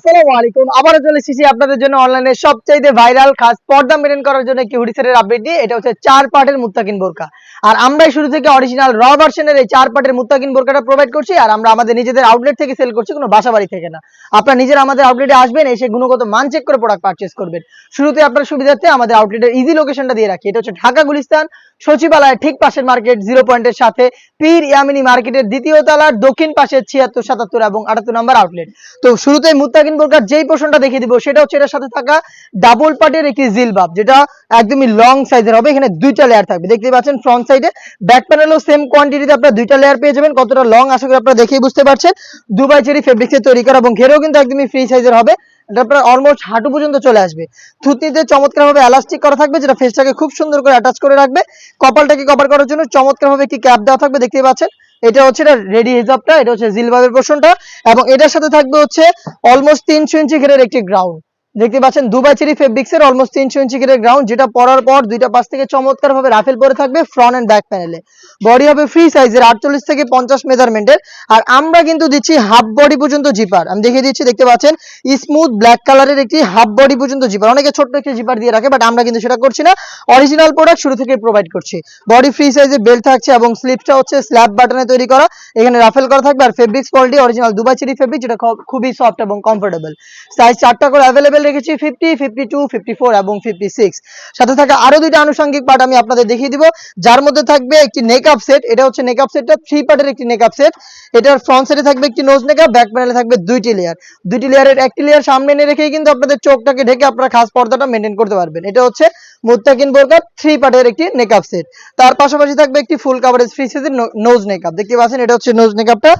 আসসালামু আলাইকুম। আবারও চলে এসেছি আপনাদের জন্য অনলাইনে সবচাইতে ভাইরাল খাস পর্দা মেইনটেইন করার জন্য একটি হুডি সেটের আপডেট নিয়ে। এটা হচ্ছে 4 পার্টের মুত্তাকিন বোরকা। আর আমরাই শুরু থেকে অরিজিনাল র ভার্সনের এই 4 পার্টের মুত্তাকিন বোরকাটা প্রোভাইড করছি। আর আমরা আমাদের নিজেদের আউটলেট থেকে সেল করছি, কোনো বাসাবাড়ি থেকে না। আপনারা নিজেরা আমাদের আউটলেটে আসবেন, এসে গুণগত মান চেক করে প্রোডাক্ট পারচেজ করবেন। শুরুতে আপনার সুবিধার্থে আমাদের আউটলেটের ইজি লোকেশনটা দিয়ে রাখি। এটা হচ্ছে ঢাকা গুলিস্তান সচিবালয়ের ঠিক পাশের মার্কেট 0 পয়েন্টের সাথে পীর ইয়ামিনী মার্কেটের দ্বিতীয় তলার দক্ষিণ পাশে 76, 77 এবং 78 নম্বর আউটলেট। তো শুরুতে মুত্তাকিন বোরকার যেই পোর্শনটা দেখিয়ে দিব সেটা হচ্ছে এটার সাথে থাকা ডাবল পার্টের একটি জিলবাব, যেটা একদমই লং সাইজের হবে। এখানে দুইটা লেয়ার থাকবে, দেখতে পাচ্ছেন ফ্রন্ট সাইডে। ব্যাক প্যানেলও সেম কোয়ান্টিটিতে আপনারা দুইটা লেয়ার পেয়ে যাবেন। কতটা লং আশা করি আপনারা দেখেই বুঝতে পারছেন। দুবাই চেরি ফেব্রিক্সে তৈরি করা এবং ঘেরেও কিন্তু একদমই ফ্রি সাইজের হবে। এটা আপনার অলমোস্ট হাঁটু পর্যন্ত চলে আসবে। থুতনিতে চমৎকারভাবে এলাস্টিক করা থাকবে, যেটা ফেসটাকে খুব সুন্দর করে অ্যাটাচ করে রাখবে। কপালটাকে কভার করার জন্য চমৎকারভাবে একটি ক্যাপ দেওয়া থাকবে, দেখতে পাচ্ছেন। এটা হচ্ছে এটা রেডি হিজাবটা, এটা হচ্ছে জিলবাবের পোর্শনটা। এবং এটার সাথে থাকবে হচ্ছে অলমোস্ট 300 ইঞ্চি ঘেরের একটি গ্রাউন্ড, দেখতে পাচ্ছেন দুবাই চেরি ফেব্রিক্সের অলমোস্ট 300 ইঞ্চি ঘেরের গ্রাউন্ড, যেটা পরার পর দুইটা পাশ থেকে চমৎকারভাবে রাফেল পরে থাকবে ফ্রন্ট এন্ড ব্যাক প্যানেলে। বডি হবে ফ্রি সাইজের 48 থেকে 50 মেজারমেন্টের। আর আমরা কিন্তু দিচ্ছি হাফ বডি পর্যন্ত জিপার, আমি দেখিয়ে দিচ্ছি, দেখতে পাচ্ছেন স্মুথ ব্ল্যাক কালারের একটি হাফ বডি পর্যন্ত জিপার। অনেকে ছোট্ট একটি জিপার দিয়ে রাখে, বাট আমরা কিন্তু সেটা করছি না। অরিজিনাল প্রোডাক্ট শুরু থেকে প্রোভাইড করছি। বডি ফ্রি সাইজের বেল্ট থাকছে এবং স্লিপসটা হচ্ছে স্ল্যাব বাটনে তৈরি করা, এখানে রাফেল করা থাকবে। আর fabrics quality original Dubai cherry fabric, যেটা খুবই সফট এবং কমফোর্টেবল। সাইজ 4টা করে অ্যাভেলেবেল রেখেছি, 50, 52, 54 এবং 56। সাথে থাকা আরো দুইটা আনুষঙ্গিক পার্ট আমি আপনাদের দেখিয়ে দিব, যার মধ্যে থাকবে একটি নেকআপ সেট। এটা হচ্ছে নেকআপ সেটটা 3 পার্টের একটি নেকআপ সেট। এটার ফ্রন্ট সাইডে থাকবে একটি নোজ নেকআপ, ব্যাক প্যানেলে থাকবে দুইটি লেয়ার। দুইটি লেয়ারের একটি লেয়ার সামনে এনে রেখেই কিন্তু আপনাদের চোখটাকে ঢেকে আপনারা খাস পর্দাটা মেইনটেইন করতে পারবেন। এটা হচ্ছে মুত্তাকিন বোরকা 3 পার্টের একটি নেকআপ সেট। তার পাশাপাশি থাকবে একটি ফুল কাভারেজ ফ্রি সাইজের নোজ নেকআপ, দেখতে পাচ্ছেন। এটা হচ্ছে নোজ নেকআপটা,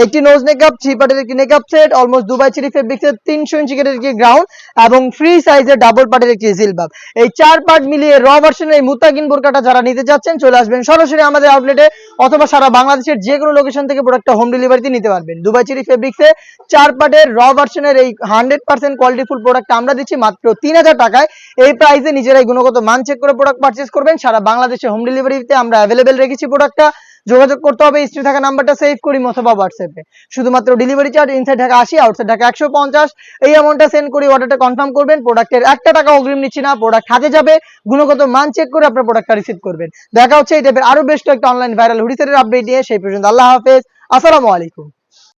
একটি নোজ নেকআপ 3 পার্টের একটি নেকআপ সেট, অলমোস্ট দুবাই চেরি ফেব্রিক্সের 300 ইঞ্চি ঘেরের একটি গ্রাউন্ড এবং ফ্রি সাইজের ডাবল পার্টের একটি জিলবাব। এই 4 পার্ট মিলিয়ে র ভার্সনের এই মুত্তাকিন বোরকাটা যারা নিতে যাচ্ছেন, চলে আসবেন সরাসরি আমাদের আউটলেটে, অথবা সারা বাংলাদেশের যে কোনো লোকেশন থেকে প্রোডাক্টটা হোম ডেলিভারিতে নিতে পারবেন। দুবাই চেরি ফেব্রিক্সে 4 পার্টের র ভার্সনের এই 100% কোয়ালিটিফুল প্রোডাক্টটা আমরা দিচ্ছি মাত্র 3000 টাকায়। এই প্রাইসে নিজেরাই গুণগত মান চেক করে প্রোডাক্ট পারচেজ করবেন। সারা বাংলাদেশে হোম ডেলিভারিতে আমরা অ্যাভেলেবেল রেখেছি প্রোডাক্টটা। যোগাযোগ করতে হবে স্ক্রিনে থাকা নাম্বারটা সেভ করি অথবা হোয়াটসঅ্যাপে। শুধুমাত্র delivery charge inside Dhaka 80, outside Dhaka 150, এই অ্যামাউন্টটা সেন্ড করে অর্ডারটা কনফার্ম করবেন। প্রোডাক্টের 1 টাকা অগ্রিম নিচ্ছি না, প্রোডাক্ট হাতে যাবে, গুণগত মান চেক করে আপনার প্রোডাক্টটা রিসিভ করবেন। দেখা হচ্ছে এই টাইপের আরো বেস্ট একটা অনলাইন ভাইরাল হুডি সেটের আপডেট নিয়ে। সেই পর্যন্ত আল্লাহ হাফেজ, আসসালামু আলাইকুম।